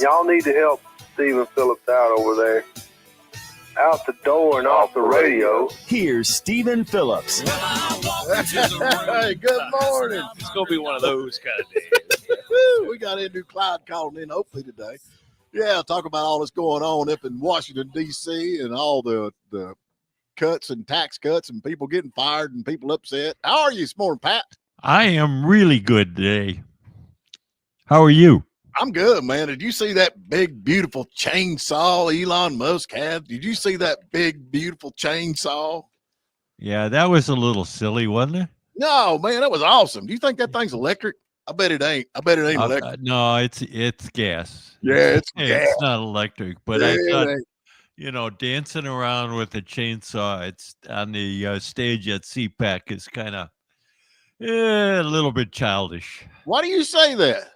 Y'all need to help Stephen Phillips out over there. Out the door and off the radio. Here's Stephen Phillips. Hey, good morning. It's going to be one of those kind of days. We got Andrew Clyde calling in hopefully today. Yeah, talk about all that's going on up in Washington, D.C. and all the cuts and tax cuts and people getting fired and people upset. How are you this morning, Pat? I am really good today. How are you? I'm good, man. Did you see that big, beautiful chainsaw Elon Musk had? Did you see that big, beautiful chainsaw? Yeah, that was a little silly, wasn't it? No, man, that was awesome. Do you think that thing's electric? I bet it ain't. I bet it ain't electric. No, it's gas. Yeah, it's gas. It's not electric, but I Yeah, thought, dancing around with a chainsaw, it's on the stage at CPAC is kind of a little bit childish. Why do you say that?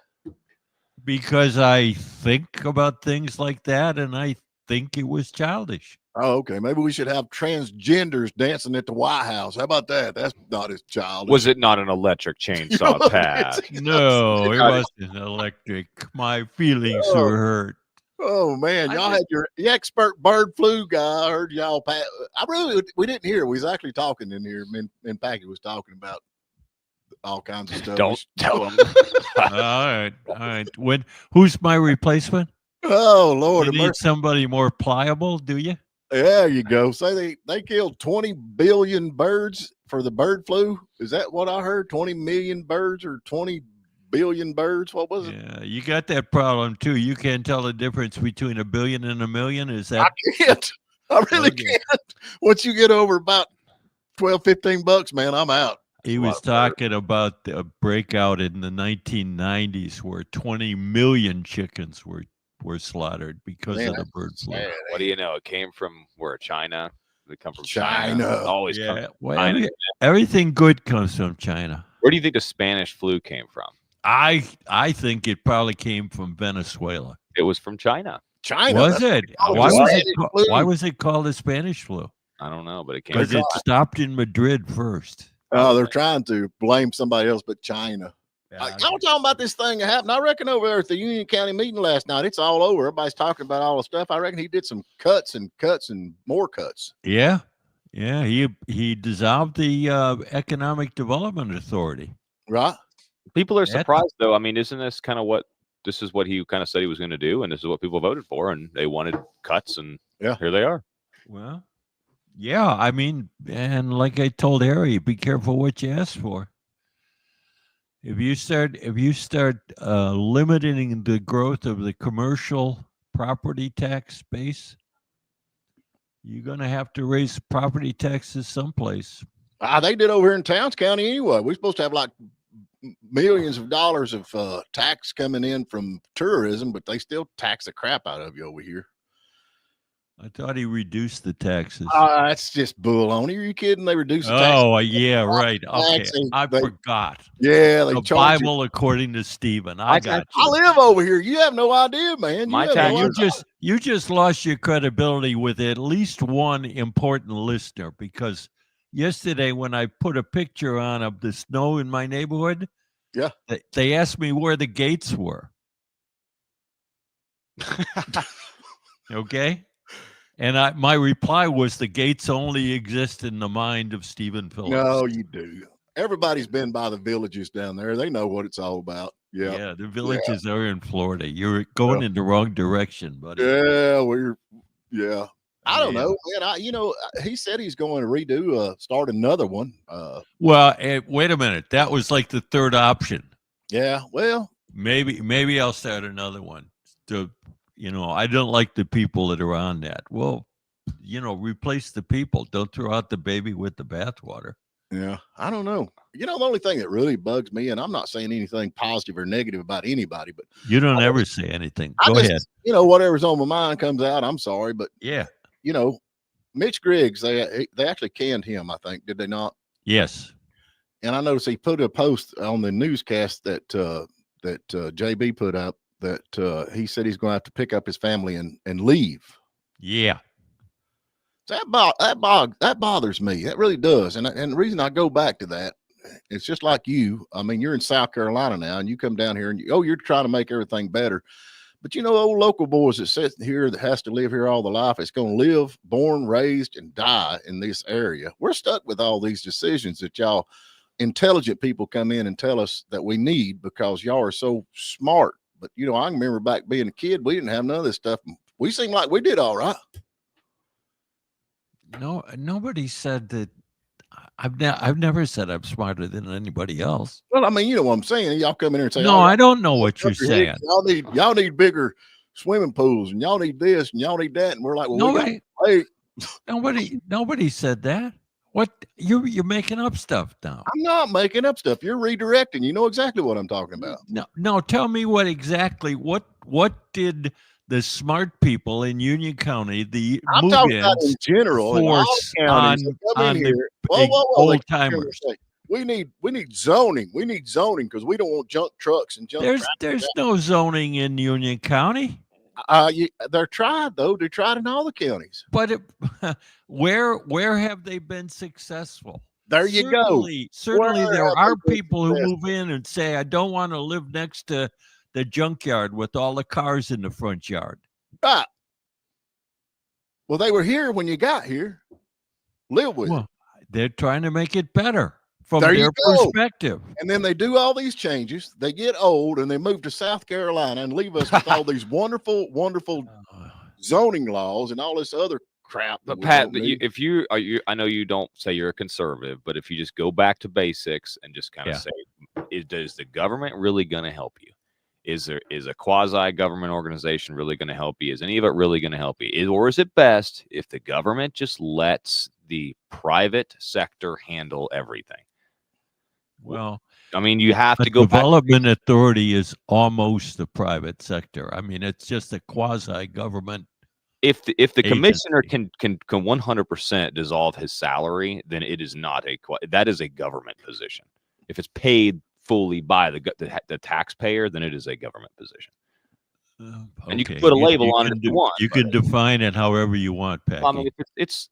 Because I think about things like that, and I think it was childish. Oh, okay. Maybe we should have transgenders dancing at the White House. How about that? That's not as childish. Was it not an electric chainsaw, Pat? No, it wasn't electric. My feelings were hurt. Oh man, y'all had your expert bird flu guy. I heard y'all. We didn't hear. We was actually talking in here. And Packy was talking about all kinds of stuff. Don't tell him. All right. Who's my replacement? Oh Lord, You need somebody more pliable, do you? There you go. Say they killed 20 billion birds for the bird flu. Is that what I heard? 20 million birds or 20 billion birds? What was it? Yeah, you got that problem too. You can't tell the difference between a billion and a million. Is that? I can't. I really can't. Once you get over about 12, 15 bucks, man, I'm out. He was talking about the breakout in the 1990s where 20 million chickens were slaughtered because of the bird flu. What do you know? It came from where? China? They come from China. It always comes from China. Everything good comes from China. Where do you think the Spanish flu came from? I think it probably came from Venezuela. It was from China. China. Was it? Why was it called the Spanish flu? I don't know, but it came Because it stopped in Madrid first. Oh, they're trying to blame somebody else but China. Yeah, Y'all talking about this thing that happened. I reckon over there at the Union County meeting last night, it's all over. Everybody's talking about all the stuff. I reckon he did some cuts and more cuts. Yeah. He dissolved the Economic Development Authority. Right. People are surprised, though. I mean, isn't this kind of what he kind of said he was going to do, and this is what people voted for, and they wanted cuts, and here they are. Well, yeah, I mean, and like I told Harry, be careful what you ask for. If you start limiting the growth of the commercial property tax base, you're going to have to raise property taxes someplace. They did over here in Towns County anyway. We're supposed to have like millions of dollars of tax coming in from tourism, but they still tax the crap out of you over here. I thought he reduced the taxes. That's just bull on. Are you kidding? They reduced the taxes. Oh, yeah, right. Okay, I forgot. Yeah, they the Bible according to Stephen. I got you. I live over here. You have no idea, man. You just lost your credibility with at least one important listener, because yesterday when I put a picture on of the snow in my neighborhood, they asked me where the gates were. Okay. And my reply was the gates only exist in the mind of Stephen Phillips. No, you do. Everybody's been by the villages down there. They know what it's all about. Yeah, the villages are in Florida. You're going in the wrong direction, buddy. Yeah, I don't know, man. He said he's going to start another one. Well, wait a minute. That was like the third option. Yeah, well, maybe I'll start another one. I don't like the people that are on that. Well, replace the people. Don't throw out the baby with the bathwater. Yeah, I don't know. The only thing that really bugs me, and I'm not saying anything positive or negative about anybody, but you don't ever say anything. Go ahead. Whatever's on my mind comes out. I'm sorry, but yeah, Mitch Griggs, they actually canned him, I think, did they not? Yes. And I noticed he put a post on the newscast that JB put up that he said he's going to have to pick up his family and leave. Yeah. So that bothers me. That really does. And the reason I go back to that, it's just like you. I mean, you're in South Carolina now, and you come down here and you're trying to make everything better. But old local boys that sit here that has to live here all the life, it's going to live, born, raised, and die in this area. We're stuck with all these decisions that y'all intelligent people come in and tell us that we need because y'all are so smart. But I can remember back being a kid, we didn't have none of this stuff. We seemed like we did all right. No, nobody said that. I've never said I'm smarter than anybody else. Well, I mean, you know what I'm saying. Y'all come in here and say, no, I don't know what you're saying. Y'all need bigger swimming pools, and y'all need this, and y'all need that, and we're like, well, nobody said that. What you're making up stuff now? I'm not making up stuff. You're redirecting. You know exactly what I'm talking about. No. Tell me what did the smart people in Union County, I'm talking about in general, in all counties, on the old timers? We need zoning. We need zoning because we don't want junk trucks and junk. There's no zoning in Union County. They're tried though. They're tried in all the counties. But where have they been successful? There you go. Certainly, there are people who move in and say, "I don't want to live next to the junkyard with all the cars in the front yard." Right. Well, they were here when you got here. Live with it. They're trying to make it better from their perspective. And then they do all these changes. They get old and they move to South Carolina and leave us with all these wonderful, wonderful zoning laws and all this other crap. But Pat, I know you don't say you're a conservative, but if you just go back to basics and just kind of say, is the government really going to help you? Is a quasi-government organization really going to help you? Is any of it really going to help you? Or is it best if the government just lets the private sector handle everything? Well, I mean, you have to go. Development authority is almost the private sector. I mean, it's just a quasi-government. If the commissioner can 100% dissolve his salary, then it is not that is a government position. If it's paid fully by the taxpayer, then it is a government position. And you can put a label on it if you want. You can define it however you want, Pat. I mean,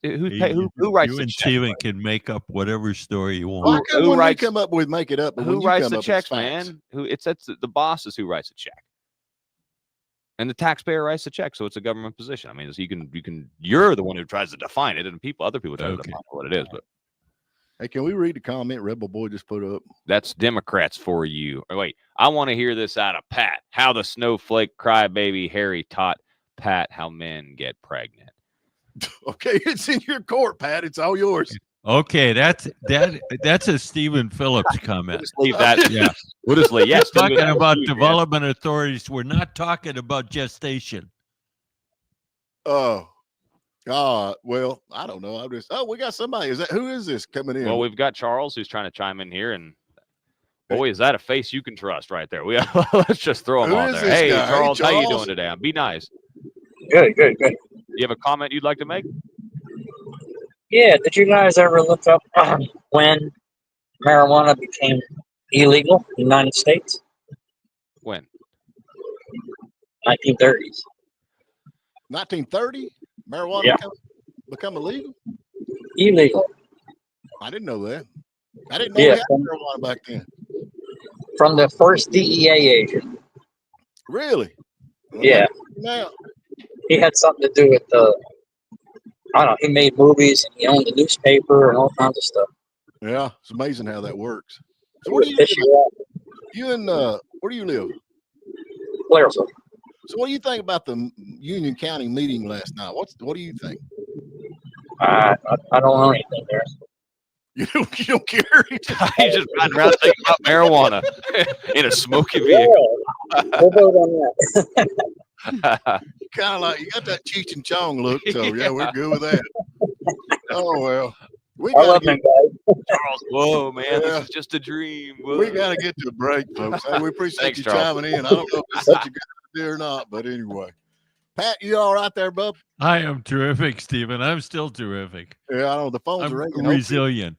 who writes you the and check? Steven can make up whatever story you want. Who writes? Come up with make it up. Who writes the checks, man? That's the boss is who writes the check, and the taxpayer writes the check. So it's a government position. I mean, so you're the one who tries to define it, and other people try to define what it is. But hey, can we read the comment Rebel Boy just put up? That's Democrats for you. Oh, wait, I want to hear this out of Pat. How the snowflake crybaby Harry taught Pat how men get pregnant. Okay, it's in your court, Pat. It's all yours. Okay, that's a Stephen Phillips comment. We'll just leave that. Yeah, we'll just leave. Yes, talking about development authorities. We're not talking about gestation. Oh. Well, I don't know. We got somebody. Who is this coming in? Well, we've got Charles who's trying to chime in here, and boy, is that a face you can trust right there. Let's just throw him on there. Hey, Charles, how you doing today? Be nice. Good. You have a comment you'd like to make? Yeah. Did you guys ever look up when marijuana became illegal in the United States? When? 1930s. 1930? Marijuana become illegal? Illegal. I didn't know that. I didn't know we had marijuana back then. From the first DEA agent. Really? Well, yeah. Now he had something to do with I don't know, he made movies and he owned a newspaper and all kinds of stuff. Yeah, it's amazing how that works. So where do you live? Where do you live? Blairsville. So what do you think about the Union County meeting last night? What do you think? I don't know anything there. You don't care? He's just riding around thinking about marijuana in a smoky vehicle. Yeah, we'll vote on that. Kind of like you got that Cheech and Chong look, so yeah, we're good with that. Oh well. I love them guys. Charles, whoa, man, this is just a dream. Whoa. We got to get to a break, folks. Hey, we appreciate you chiming in. I don't know if it's such a good idea or not, but anyway. Pat, you all right there, bub? I am terrific, Stephen. I'm still terrific. Yeah, I know the phones are ringing. Resilient.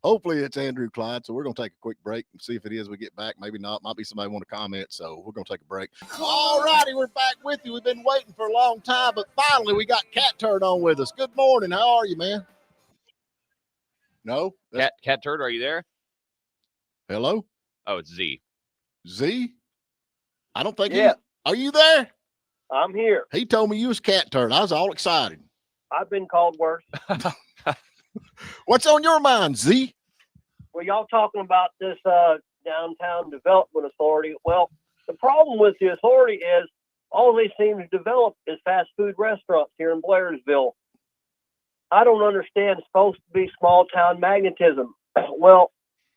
Hopefully it's Andrew Clyde. So we're going to take a quick break and see if it is. We get back. Maybe not. Might be somebody want to comment. So we're going to take a break. All righty. We're back with you. We've been waiting for a long time, but finally we got Cat Turd on with us. Good morning. How are you, man? No? Cat Turd, are you there? Hello? Oh, it's Z. Z? I don't think Are you there? I'm here. He told me you was cat turd. I was all excited. I've been called worse. What's on your mind, Z? Well, y'all talking about this downtown development authority. Well, the problem with the authority is all they seem to develop is fast food restaurants here in Blairsville. I don't understand. It's supposed to be small town magnetism. Well,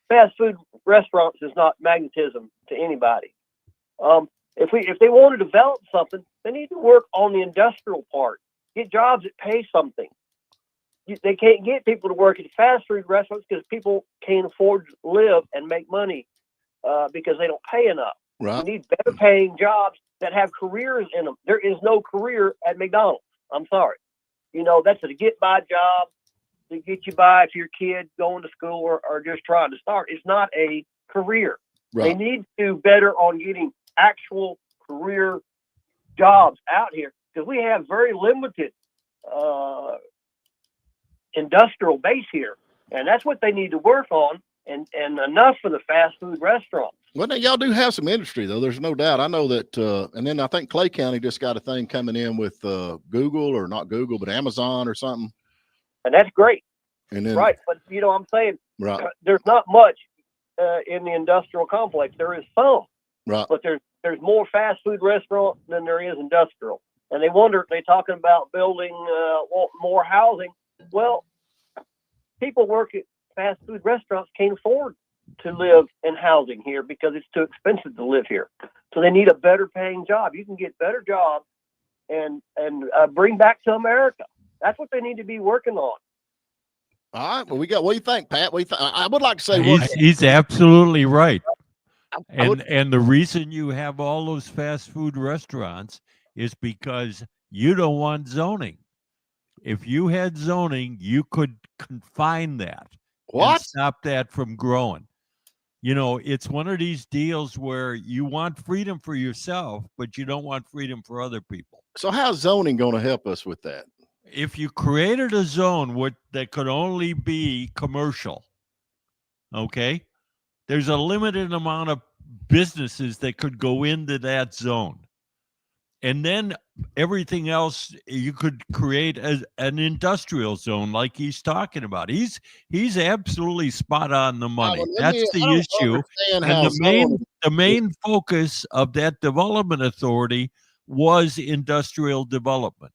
fast food restaurants is not magnetism to anybody. If they want to develop something, they need to work on the industrial part. Get jobs that pay something. They can't get people to work at fast food restaurants because people can't afford to live and make money because they don't pay enough. Right. You need better paying jobs that have careers in them. There is no career at McDonald's. I'm sorry. You know, that's a get by job to get you by if your kid going to school or just trying to start. It's not a career. Right. They need to do better on getting actual career jobs out here because we have very limited industrial base here, and that's what they need to work on. And enough for the fast food restaurants. Well, now y'all do have some industry though. There's no doubt. I know that, and then I think Clay County just got a thing coming in with Google, or not Google, but Amazon or something. And that's great. And then, right, but you know what I'm saying? Right. There's not much in the industrial complex. There is some, right, but there's more fast food restaurants than there is industrial. And they wonder, they're talking about building more housing. Well, people work at fast food restaurants can't afford to live in housing here because it's too expensive to live here. So they need a better paying job. You can get better jobs and bring back to America. That's what they need to be working on. All right. Well, what do you think, Pat? I would like to say he's absolutely right. And the reason you have all those fast food restaurants is because you don't want zoning. If you had zoning, you could confine that. What? And stop that from growing. You know, it's one of these deals where you want freedom for yourself, but you don't want freedom for other people. So how's zoning going to help us with that? If you created a zone that could only be commercial, okay, there's a limited amount of businesses that could go into that zone. And then everything else, you could create an industrial zone like he's talking about. He's absolutely spot on the money. That's the issue. And the main focus of that development authority was industrial development.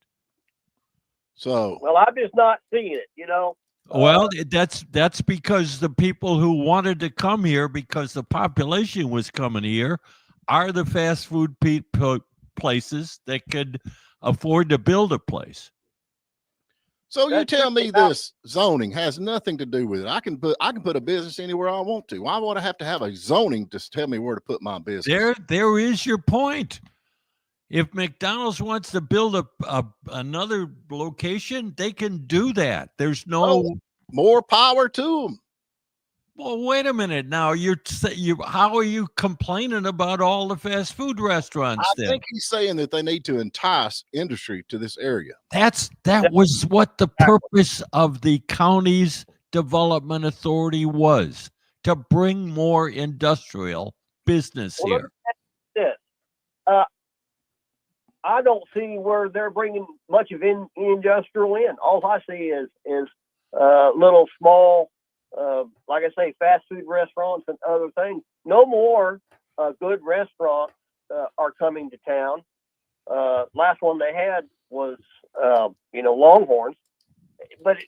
So, well, I'm just not seeing it, you know. Well, that's because the people who wanted to come here, because the population was coming here, are the fast food places that could afford to build a place. So you tell me this zoning has nothing to do with it. I can put a business anywhere I want to. Why would I have to have a zoning to tell me where to put my business? There is your point. If McDonald's wants to build another location, they can do that. There's no more power to them. Well, wait a minute. Now how are you complaining about all the fast food restaurants? I think he's saying that they need to entice industry to this area. That was what the purpose of the county's development authority was, to bring more industrial business here. I don't see where they're bringing much of industrial in. All I see is little small, like I say, fast food restaurants and other things. No more good restaurants are coming to town. Last one they had was, Longhorns. But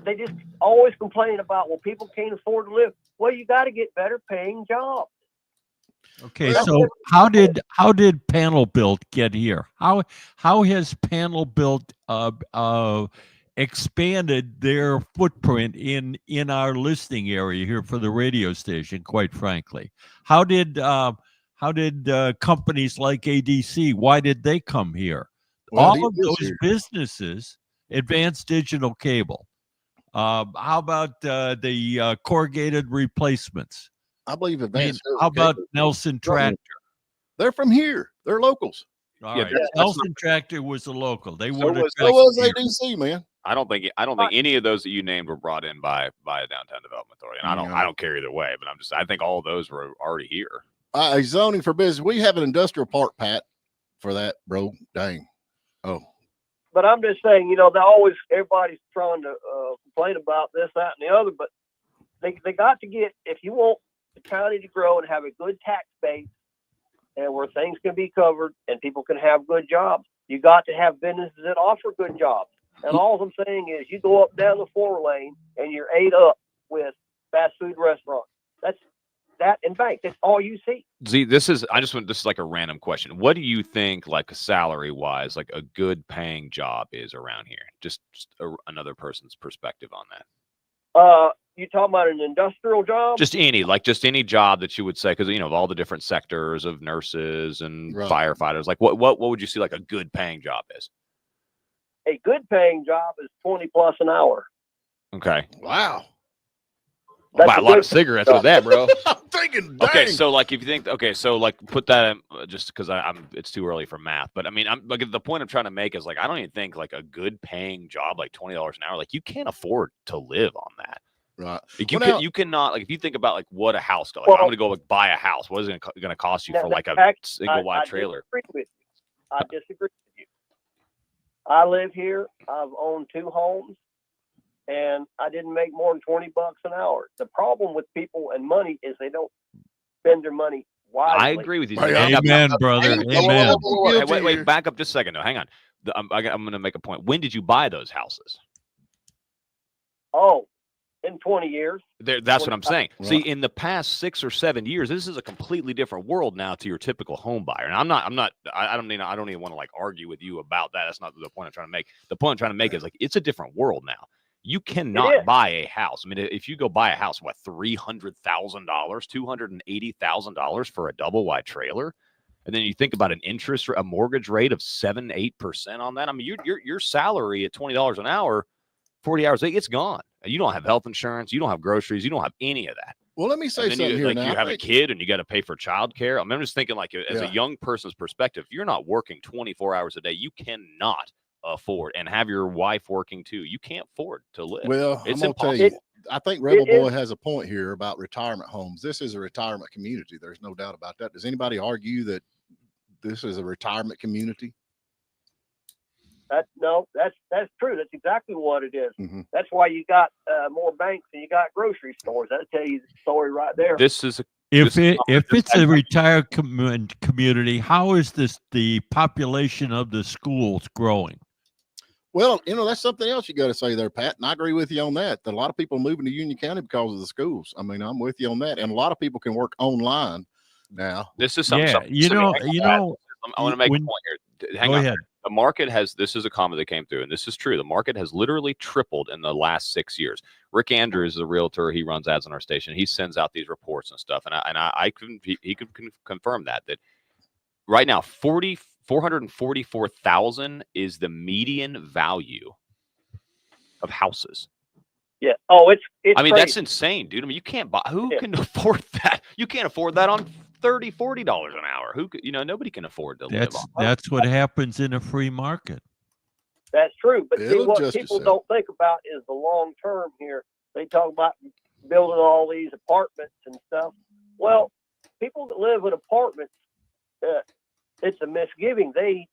they just always complain about, well, people can't afford to live. Well, you got to get better paying jobs. Okay, so how did Panel Built get here? How has Panel Built expanded their footprint in our listing area here for the radio station? Quite frankly, how did companies like ADC? Why did they come here? Well, all of those businesses, Advanced Digital Cable. How about the corrugated replacements? I believe Advanced. How about Nelson Tractor? They're from here. They're locals. All right. Nelson Tractor was a local. They so were. Was ADC, man. I don't think any of those that you named were brought in by a downtown development authority, and I don't care either way. But I think all of those were already here. Zoning for business. We have an industrial park, Pat, for that, bro. Dang. Oh. But I'm just saying, everybody's trying to complain about this, that, and the other, but they got to get, if you want the county to grow and have a good tax base and where things can be covered and people can have good jobs, you got to have businesses that offer good jobs. And all I'm saying is you go up down the 4-lane and you're ate up with fast food restaurants. That's that and banks. That's all you see. Z, this is like a random question. What do you think, like salary wise, like a good paying job is around here? Just another person's perspective on that. You talking about an industrial job? Just any job that you would say, because of all the different sectors of nurses and firefighters. Like what would you see like a good paying job is? A good paying job is $20 plus an hour. Okay. Wow. I'll buy a lot of cigarettes with that, bro. I'm thinking, dang. Okay, so like if you think, put that in, just because it's too early for math, but I mean, I'm like the point I'm trying to make is like I don't even think like a good paying job like $20 an hour, like you can't afford to live on that. Right. Like, you cannot, like if you think about like what a house costs, like I'm gonna go like buy a house. What is it gonna cost you for like a single wide trailer? I disagree with you. I live here. I've owned 2 homes. And I didn't make more than $20 an hour. The problem with people and money is they don't spend their money wisely. I agree with you. Amen, brother. Amen. Hey, wait, back up just a second. No, hang on. I'm going to make a point. When did you buy those houses? Oh, in 20 years. That's what I'm saying. See, in the past 6 or 7 years, this is a completely different world now to your typical home buyer. And I don't even want to like argue with you about that. That's not the point I'm trying to make. The point I'm trying to make is like it's a different world now. You cannot buy a house. I mean, if you go buy a house, what, $300,000, $280,000 for a double wide trailer, and then you think about a mortgage rate of 7-8% on that. I mean, your salary at $20 an hour, 40 hours a day, it's gone. You don't have health insurance, you don't have groceries, you don't have any of that. Well, let me say something here. You have a kid and you got to pay for childcare. I mean, I'm just thinking like as a young person's perspective, if you're not working 24 hours a day, you cannot afford, and have your wife working too. You can't afford to live. Well, it's I'm gonna tell you, I think Rebel Boy has a point here about retirement homes. This is a retirement community. There's no doubt about that. Does anybody argue that this is a retirement community? That's true. That's exactly what it is. Mm-hmm. That's why you got more banks and you got grocery stores. That'll tell you the story right there. If it's a retired community, how is the population of the schools growing? Well, that's something else you got to say there, Pat. And I agree with you on that. That a lot of people are moving to Union County because of the schools. I mean, I'm with you on that. And a lot of people can work online now. This is something. I want to make a point here. Hang on. Ahead. The market this is a comment that came through, and this is true. The market has literally tripled in the last 6 years. Rick Andrews is a realtor. He runs ads on our station. He sends out these reports and stuff. He could confirm that right now, 444,000 is the median value of houses. Yeah. Oh, it's I mean, crazy. That's insane, dude. I mean, you can't buy, who can afford that? You can't afford that on $30-$40 an hour. Who could, nobody can afford to live on. That's what happens in a free market. That's true. But see, what people don't think about is the long term here. They talk about building all these apartments and stuff. Well, people that live in apartments, it's a misgiving. They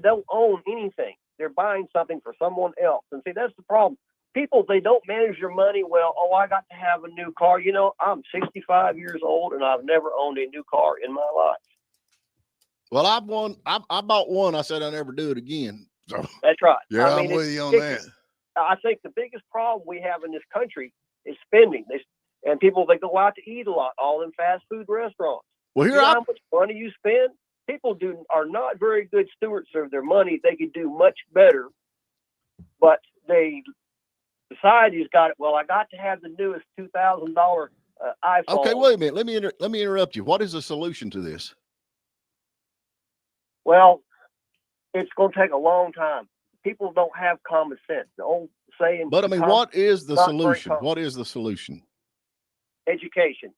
don't own anything. They're buying something for someone else. And see, that's the problem. People, they don't manage their money well. Oh, I got to have a new car. I'm 65 years old and I've never owned a new car in my life. Well, I bought one. I said I'll never do it again. So that's right. Yeah, I'm with you on that. I think the biggest problem we have in this country is spending. And people, they go out to eat a lot, all in fast food restaurants. Well, how much money you spend? People are not very good stewards of their money. They could do much better, but society's got it. Well, I got to have the newest $2,000 iPhone. Okay, wait a minute. Let me interrupt you. What is the solution to this? Well, it's going to take a long time. People don't have common sense. The old saying. But I mean, what is the solution? What is the solution? Education.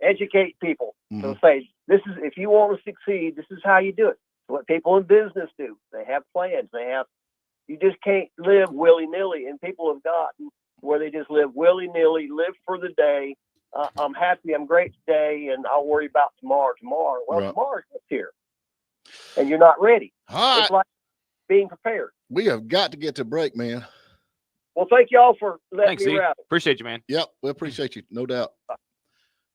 Educate people. Mm-hmm. So say, if you want to succeed, this is how you do it. It's what people in business do. They have plans. You just can't live willy-nilly, and people have gotten where they just live willy-nilly, live for the day, I'm happy, I'm great today, and I'll worry about tomorrow. Well, Right. tomorrow's just here, and you're not ready. All right. It's like being prepared. We have got to get to break, man. Well, thank y'all for letting Thanks, me Z. rattle. Appreciate you, man. Yep, we appreciate you, no doubt.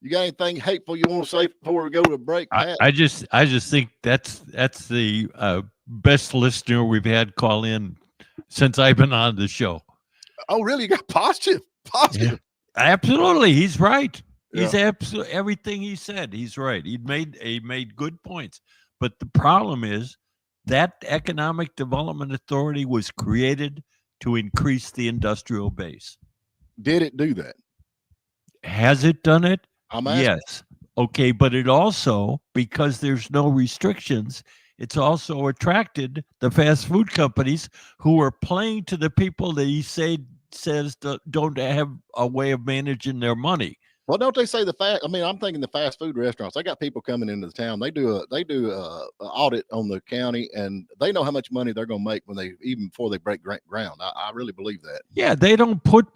You got anything hateful you want to say before we go to break, Pat? I just think that's the best listener we've had call in since I've been on the show. Oh, really? You got positive? Yeah. Absolutely, he's right. Yeah. He's absolutely everything he said. He's right. He made good points. But the problem is that Economic Development Authority was created to increase the industrial base. Did it do that? Has it done it? I'm asking. Yes. Okay, but it also, because there's no restrictions, it's also attracted the fast food companies who are playing to the people that he says don't have a way of managing their money. Well, don't they say I'm thinking the fast food restaurants. They got people coming into the town. They do a audit on the county, and they know how much money they're going to make even before they break ground. I really believe that. Yeah, they don't put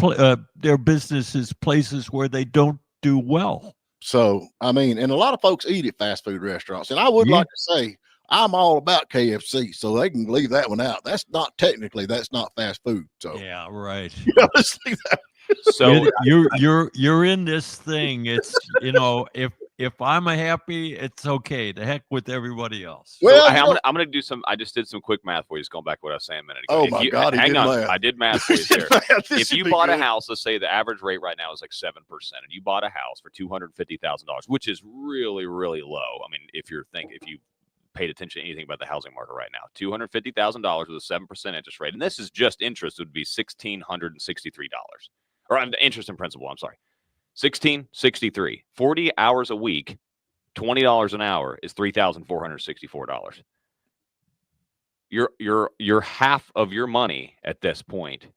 their businesses places where they don't do well. So, and a lot of folks eat at fast food restaurants, and I would like to say I'm all about KFC, so they can leave that one out. That's not fast food. So yeah, right. Let's leave that. So you're in this thing. It's if I'm happy, it's okay. The heck with everybody else. Well, I'm gonna do some. I just did some quick math for you. Just going back to what I was saying a minute ago. Oh my God! Hang on, math. I did math for you here. If you bought a house, let's say the average rate right now is like 7%, and you bought a house for $250,000, which is really, really low. I mean, if you paid attention to anything about the housing market right now, $250,000 with a 7% interest rate, and this is just interest, would be $1,663. Or interest and principal, I'm sorry. $1,663. 40 hours a week, $20 an hour is $3,464. Your half of your money at this point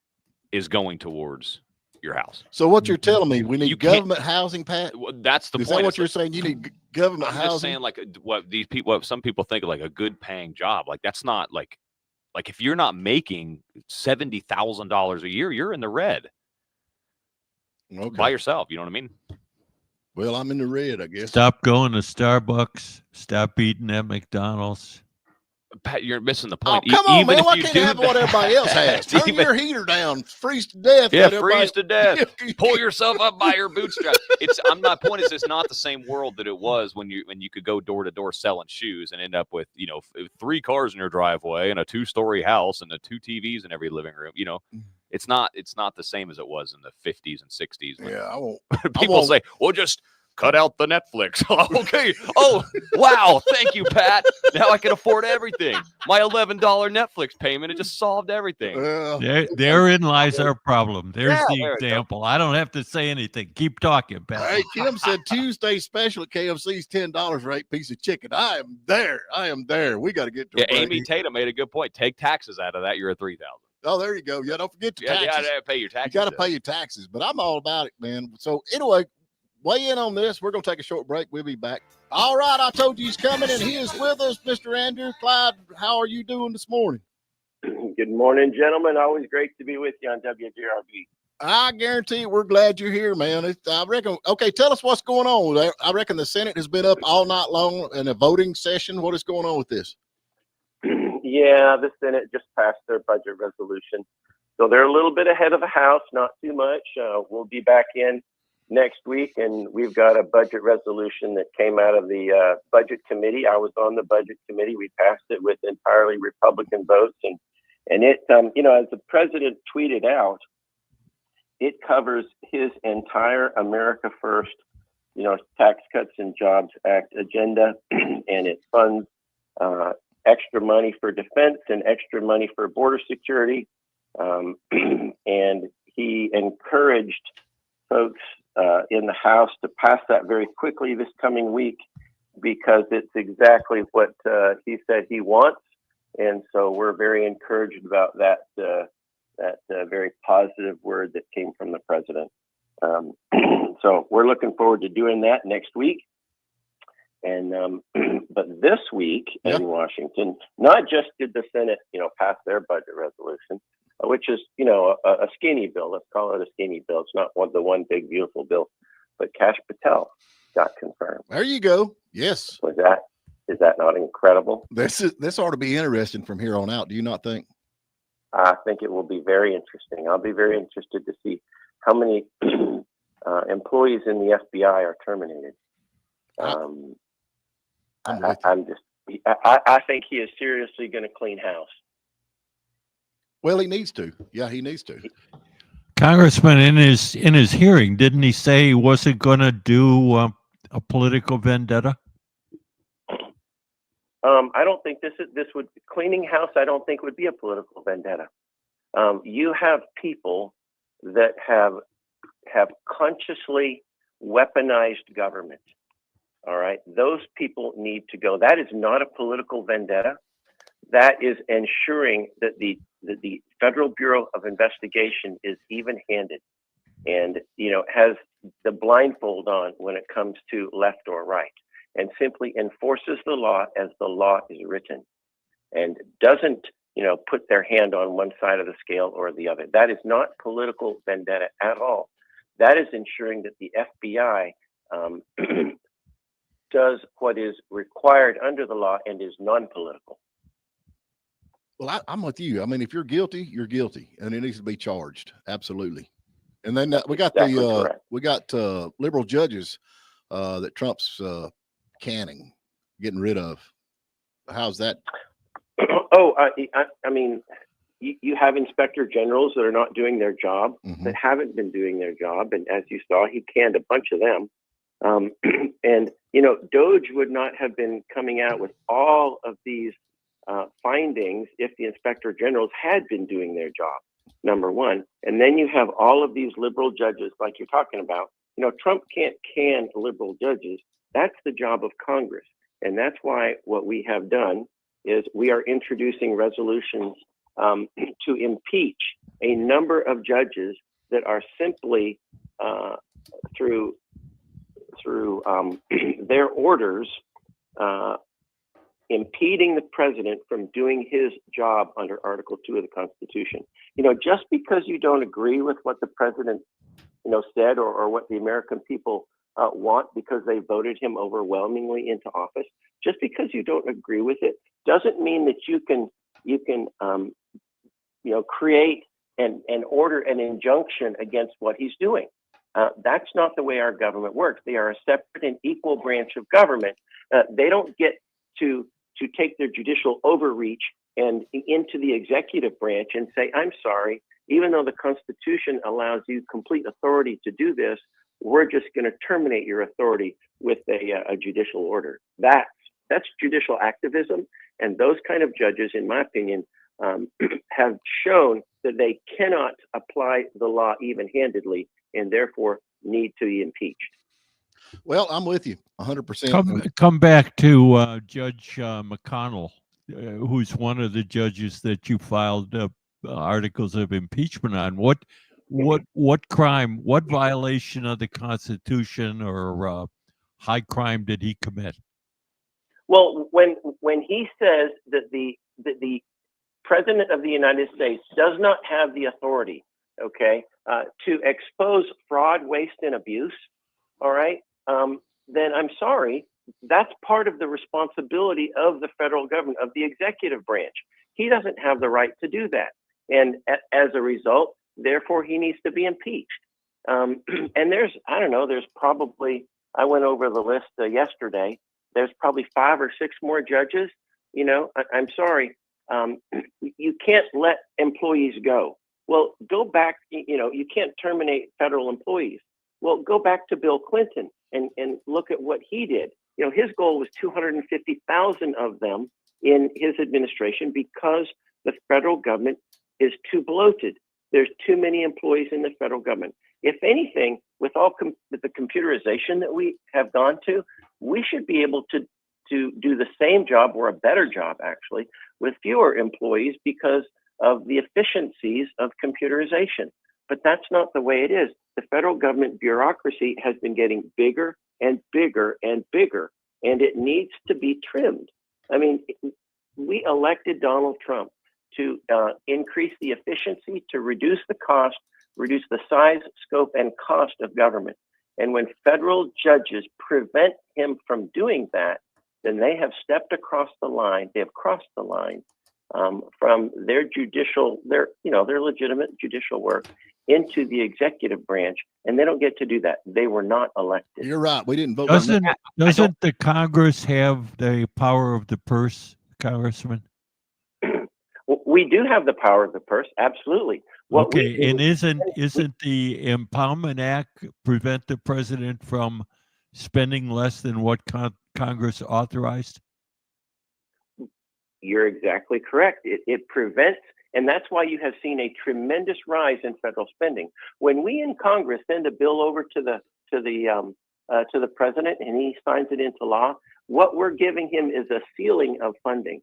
is going towards your house. So what you're telling me, we need government housing, Pat? Well, that's the point. Is that what you're saying? You need government housing? I'm just saying, like, what some people think of like a good paying job. Like, that's not like if you're not making $70,000 a year, you're in the red. Okay. By yourself, you know what I mean? Well, I'm in the red, I guess. Stop going to Starbucks. Stop eating at McDonald's. Pat, you're missing the point. Oh, come on, man. Why can't you have what everybody else has? Turn your heater down. Freeze to death. Yeah, freeze to death. Pull yourself up by your bootstrap. My point is, it's not the same world that it was when you could go door to door selling shoes and end up with 3 cars in your driveway and a 2-story house and the 2 TVs in every living room. It's not the same as it was in the 50s and 60s. Yeah, I won't. People say, "Well, just cut out the Netflix." Okay. Oh, wow. Thank you, Pat. Now I can afford everything. My $11 Netflix payment, it just solved everything. Therein lies our problem. There's the example. I don't have to say anything. Keep talking, Pat. Hey, Kim said Tuesday special at KFC is $10 for 8 pieces of chicken. I am there. We got to get to Amy Tatum made a good point. Take taxes out of that, you're at $3,000. Oh, there you go. Yeah, don't forget the taxes. You gotta pay your taxes. You got to pay your taxes, but I'm all about it, man. So anyway, weigh in on this. We're going to take a short break. We'll be back. All right, I told you he's coming, and he is with us, Mr. Andrew Clyde. How are you doing this morning? Good morning, gentlemen. Always great to be with you on WGRB. I guarantee we're glad you're here, man. I reckon. Okay, tell us what's going on. I reckon the Senate has been up all night long in a voting session. What is going on with this? Yeah, the Senate just passed their budget resolution. So they're a little bit ahead of the House, not too much. We'll be back in next week, and we've got a budget resolution that came out of the budget committee. I was on the budget committee. We passed it with entirely Republican votes, and it, as the president tweeted out, it covers his entire America First, Tax Cuts and Jobs Act agenda, and it funds extra money for defense and extra money for border security. And he encouraged folks in the House to pass that very quickly this coming week, because it's exactly what he said he wants. And so we're very encouraged about that very positive word that came from the president. So we're looking forward to doing that next week. And but this week in Washington, not just did the Senate, pass their budget resolution, which is, a skinny bill. Let's call it a skinny bill. It's not the one big beautiful bill. but Kash Patel got confirmed. There you go. Yes. Is that not incredible? This ought to be interesting from here on out. Do you not think? I think it will be very interesting. I'll be very interested to see how many employees in the FBI are terminated. I think he is seriously going to clean house. Well, he needs to. Yeah, he needs to. Congressman, in his hearing, didn't he say he wasn't going to do a political vendetta? I don't think this would cleaning house. I don't think would be a political vendetta. You have people that have consciously weaponized government. All right, those people need to go. That is not a political vendetta. That is ensuring that the Federal Bureau of Investigation is even-handed and, has the blindfold on when it comes to left or right, and simply enforces the law as the law is written, and doesn't, put their hand on one side of the scale or the other. That is not political vendetta at all. That is ensuring that the FBI does what is required under the law and is non-political. Well, I'm with you. I mean, if you're guilty, you're guilty, and it needs to be charged. Absolutely. And then we got liberal judges that Trump's canning, getting rid of. How's that? I mean, you have inspector generals that are not doing their job, that haven't been doing their job, and as you saw, he canned a bunch of them. And DOJ would not have been coming out with all of these findings if the inspector generals had been doing their job, number one. And then you have all of these liberal judges like you're talking about. Trump can't can liberal judges. That's the job of Congress. And that's why what we have done is we are introducing resolutions to impeach a number of judges that are simply through their orders impeding the president from doing his job under Article 2 of the Constitution. Just because you don't agree with what the president, said or what the American people want because they voted him overwhelmingly into office, just because you don't agree with it doesn't mean that you can create and order an injunction against what he's doing. That's not the way our government works. They are a separate and equal branch of government. They don't get to take their judicial overreach and into the executive branch and say, I'm sorry, even though the Constitution allows you complete authority to do this, we're just going to terminate your authority with a judicial order. That's judicial activism. And those kind of judges, in my opinion, have shown that they cannot apply the law even-handedly and therefore need to be impeached. Well, I'm with you 100%. Come back to Judge McConnell, who's one of the judges that you filed articles of impeachment on. What crime, what violation of the Constitution or high crime did he commit? Well, when he says that the President of the United States does not have the authority, to expose fraud, waste, and abuse, all right, then I'm sorry, that's part of the responsibility of the federal government, of the executive branch. He doesn't have the right to do that. And as a result, therefore, he needs to be impeached. And there's probably, I went over the list yesterday, there's probably 5 or 6 more judges. I'm sorry, you can't let employees go. Well, go back, you can't terminate federal employees. Well, go back to Bill Clinton and look at what he did. His goal was 250,000 of them in his administration because the federal government is too bloated. There's too many employees in the federal government. If anything, with the computerization that we have gone to, we should be able to do the same job or a better job, actually, with fewer employees because of the efficiencies of computerization. But that's not the way it is. The federal government bureaucracy has been getting bigger and bigger and bigger, and it needs to be trimmed. I mean, we elected Donald Trump to increase the efficiency, to reduce the cost, reduce the size, scope, and cost of government. And when federal judges prevent him from doing that, then they have stepped across the line. They have crossed the line from their legitimate judicial work into the executive branch, and they don't get to do that. They were not elected. You're right. We didn't vote. Doesn't the Congress have the power of the purse, Congressman? We do have the power of the purse, absolutely. And isn't the Impoundment Act prevent the president from spending less than what Congress authorized? You're exactly correct. It prevents, and that's why you have seen a tremendous rise in federal spending. When we in Congress send a bill over to the president and he signs it into law, what we're giving him is a ceiling of funding,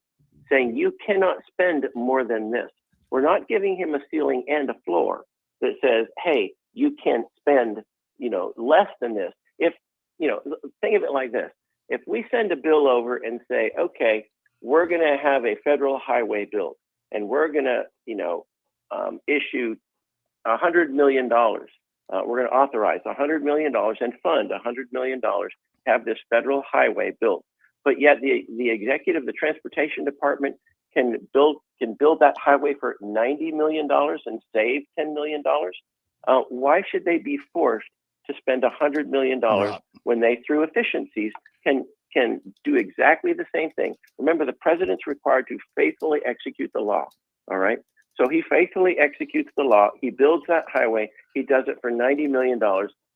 saying you cannot spend more than this. We're not giving him a ceiling and a floor that says, hey, you can't spend, less than this. If, think of it like this. If we send a bill over and say, okay, we're going to have a federal highway built and we're going to, issue $100 million. We're going to authorize $100 million and fund $100 million to have this federal highway built. But yet the executive, the transportation department can build that highway for $90 million and save $10 million. Why should they be forced to spend $100 million when they, through efficiencies, can do exactly the same thing? Remember, the president's required to faithfully execute the law. All right. So he faithfully executes the law. He builds that highway. He does it for $90 million.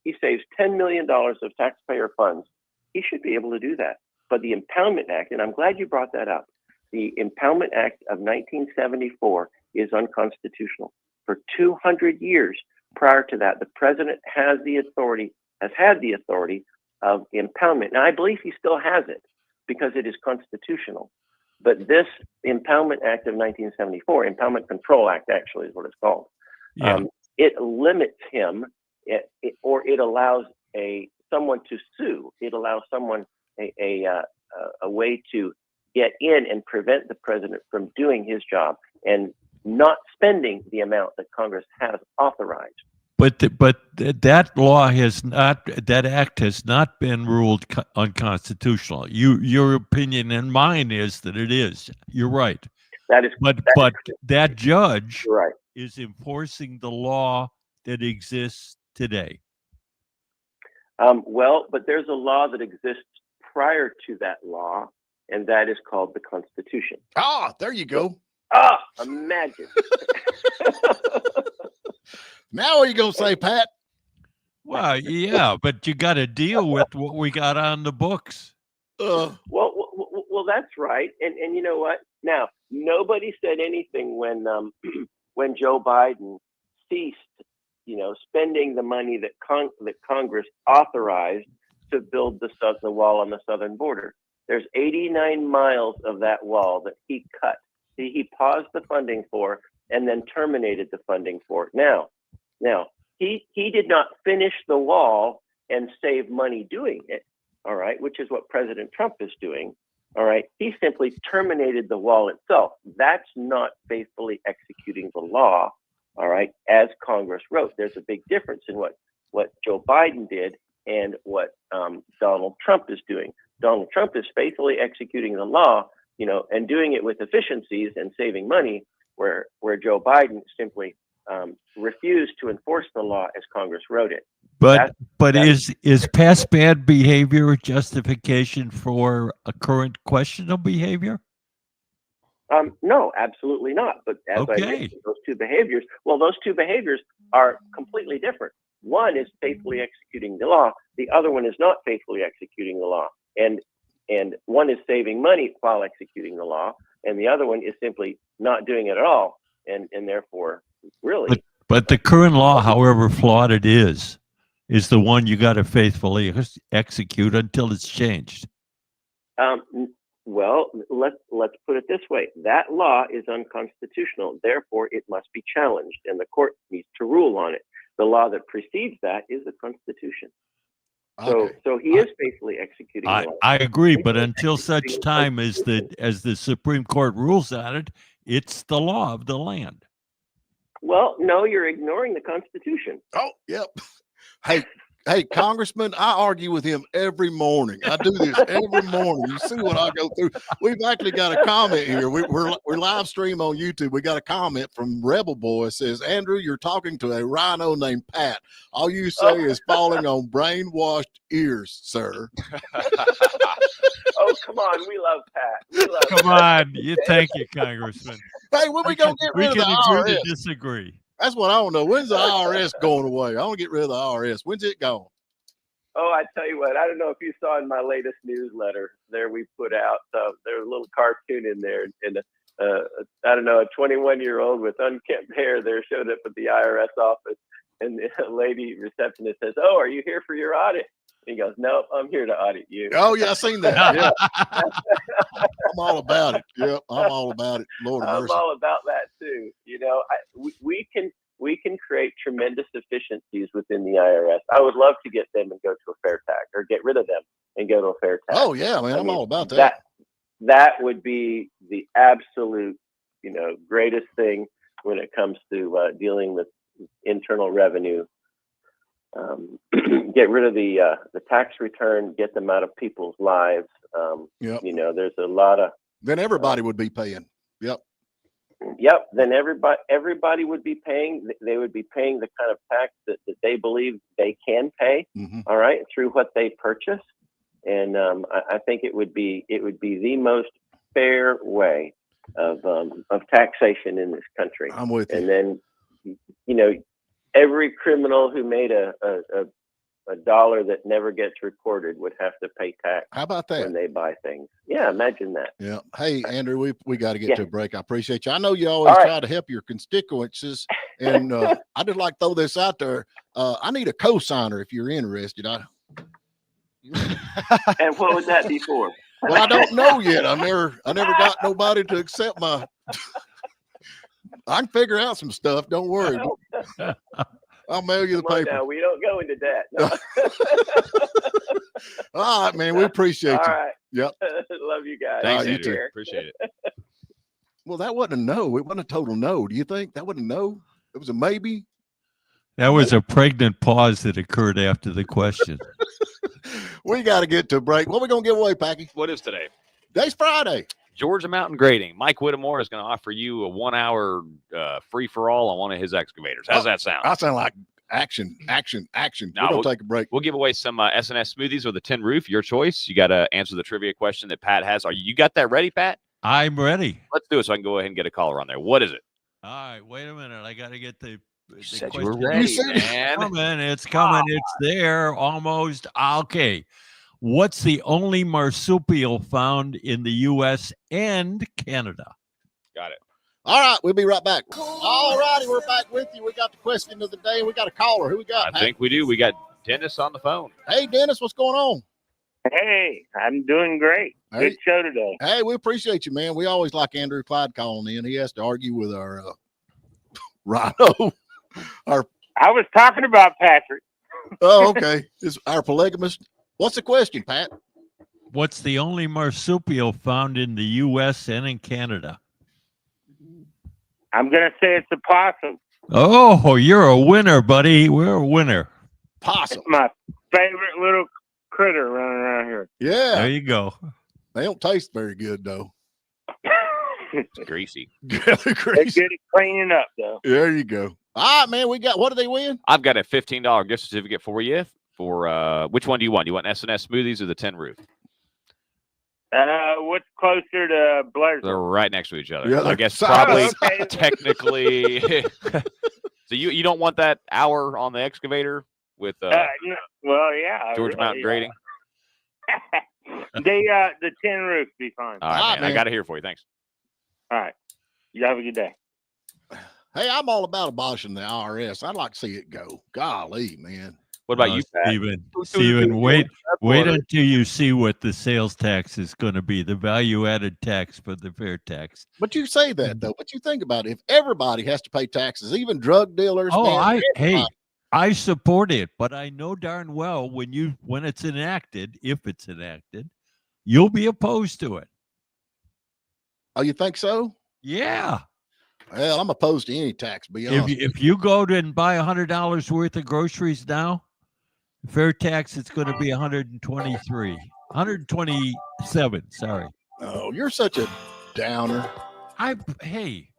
He saves $10 million of taxpayer funds. He should be able to do that. But the Impoundment Act, and I'm glad you brought that up, the Impoundment Act of 1974 is unconstitutional. For 200 years prior to that, the president has had the authority of impoundment. Now, I believe he still has it because it is constitutional. But this Impoundment Act of 1974, Impoundment Control Act actually is what it's called. Yeah. It limits him, or it allows someone to sue. It allows someone a way to get in and prevent the president from doing his job and not spending the amount that Congress has authorized. But that act has not been ruled unconstitutional. Your opinion and mine is that it is. You're right. But that judge is enforcing the law that exists today. But there's a law that exists prior to that law, and that is called the Constitution. There you go. Imagine. Now what are you going to say, Pat? Well, yeah, but you got to deal with what we got on the books. Well, that's right. And you know what? Now, nobody said anything when Joe Biden ceased, spending the money that Congress authorized to build the wall on the southern border. There's 89 miles of that wall that he cut. He paused the funding for and then terminated the funding for it. Now, he did not finish the wall and save money doing it, all right, which is what President Trump is doing, all right. He simply terminated the wall itself. That's not faithfully executing the law, all right, as Congress wrote. There's a big difference in what Joe Biden did and what Donald Trump is doing. Donald Trump is faithfully executing the law, and doing it with efficiencies and saving money, where Joe Biden simply refused to enforce the law as Congress wrote it. But is past bad behavior a justification for a current questionable behavior? No, absolutely not. But as I mentioned, those two behaviors are completely different. One is faithfully executing the law. The other one is not faithfully executing the law. And one is saving money while executing the law, and the other one is simply not doing it at all. And therefore, really. But the current law, however flawed it is the one you got to faithfully execute until it's changed. Well, let's put it this way. That law is unconstitutional. Therefore, it must be challenged, and the court needs to rule on it. The law that precedes that is the Constitution. So he is faithfully executing the law. I agree, but until such time as the Supreme Court rules on it, it's the law of the land. Well, no, you're ignoring the Constitution. Oh, yep. Hey, Hey, Congressman, I argue with him every morning. I do this every morning. You see what I go through. We've actually got a comment here. We're live stream on YouTube. We got a comment from Rebel Boy. It says, Andrew, you're talking to a rhino named Pat. All you say is falling on brainwashed ears, sir. Oh, come on. We love Pat. We love Come Pat. on. Thank you, Congressman. Hey, when we going to get rid of the agree IRS? to disagree. That's what I don't know. When's the IRS going away? I want to get rid of the IRS. When's it going? Oh, I tell you what, I don't know if you saw in my latest newsletter there we put out, there's a little cartoon in there. And I don't know, a 21-year-old with unkempt hair there showed up at the IRS office. And the lady receptionist says, oh, are you here for your audit? And he goes, nope, I'm here to audit you. Oh, yeah, I seen that. Yeah. I'm all about it. Yep, I'm all about it. Lord I'm mercy. all about that too. You know, we can create tremendous efficiencies within the IRS. I would love to get them and go to a fair tax, or get rid of them and go to a fair tax. Oh yeah, man, I'm all about that. That would be the absolute, greatest thing when it comes to dealing with internal revenue. Get rid of the tax return, get them out of people's lives. Yep. There's a lot of. Then everybody would be paying. Yep. Yep. Then everybody would be paying. They would be paying the kind of tax that they believe they can pay. Mm-hmm. All right, through what they purchase, and I think it would be the most fair way of taxation in this country. I'm with you. And then, every criminal who made a dollar that never gets reported would have to pay tax. How about that? When they buy things? Yeah, imagine that. Yeah. Hey, Andrew, we got to get Yeah. to a break. I appreciate you. I know you always All right. try to help your constituencies, and I just like to throw this out there. I need a co-signer if you're interested. And what would that be for? Well, I don't know yet. I never got nobody to accept my. I can figure out some stuff. Don't worry. I'll mail you the Come on paper. now, we don't go into debt. No. All right, man. We appreciate All you. right. Yep. Love you guys. Thanks, you Andrew. too. Appreciate it. Well, that wasn't a no. It wasn't a total no. Do you think that wasn't a no? It was a maybe. That was a pregnant pause that occurred after the question. We got to get to a break. What are we going to give away, Packy? What is today? Today's Friday. Georgia Mountain Grading. Mike Whittemore is going to offer you a 1-hour free-for-all on one of his excavators. How's that sound? I sound like action. No, We're going to take a break. We'll give away some S&S smoothies with a tin roof. Your choice. You got to answer the trivia question that Pat has. You got that ready, Pat? I'm ready. Let's do it so I can go ahead and get a caller on there. What is it? All right, wait a minute. I got to get the Said you were question. ready, It's coming. It's there almost. Okay. What's the only marsupial found in the U.S. and Canada? Got it. All right, we'll be right back. All righty, we're back with you. We got the question of the day. We got a caller. Who we got? I think we do. We got Dennis on the phone. Hey, Dennis, what's going on? Hey, I'm doing great. Hey. Good show today. Hey, we appreciate you, man. We always like Andrew Clyde calling in. He has to argue with our rhino. I was talking about Patrick. Oh, okay. It's our polygamist. What's the question, Pat? What's the only marsupial found in the U.S. and in Canada? I'm going to say it's a possum. Oh, you're a winner, buddy. We're a winner. Possum. It's my favorite little critter running around here. Yeah. There you go. They don't taste very good, though. It's greasy. It's good at cleaning up, though. There you go. All right, man. We got, what do they win? I've got a $15 gift certificate for you. For which one do you want? Do you want S&S smoothies or the tin roof? What's closer to Blair's? They're right next to each other. Yeah, I guess they're- probably Okay. technically. So you don't want that hour on the excavator with No, well, yeah. Georgia Mountain Grading? The tin roof be fine. All right, man. I got it here for you. Thanks. All right. You have a good day. Hey, I'm all about abolishing the IRS. I'd like to see it go. Golly, man. What about you, Pat? Steven, wait until you see what the sales tax is going to be, the value-added tax for the fair tax. But you say that, though. But you think about it. If everybody has to pay taxes, even drug dealers. Oh, man, I support it, but I know darn well when it's enacted, if it's enacted, you'll be opposed to it. Oh, you think so? Yeah. Well, I'm opposed to any tax. Be honest. If you go to and buy $100 worth of groceries now, Fair tax, it's going to be 127. Sorry. Oh, you're such a downer. Hey,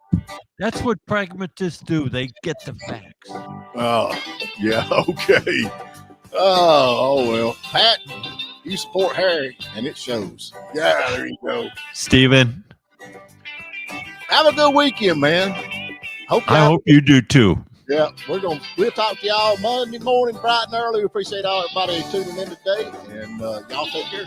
that's what pragmatists do. They get the facts. Oh, yeah, okay. Oh, well. Pat, you support Harry, and it shows. Yeah, there you go. Steven. Have a good weekend, man. I hope you do too. Yeah, we'll talk to y'all Monday morning bright and early. We appreciate everybody tuning in today, and y'all take care.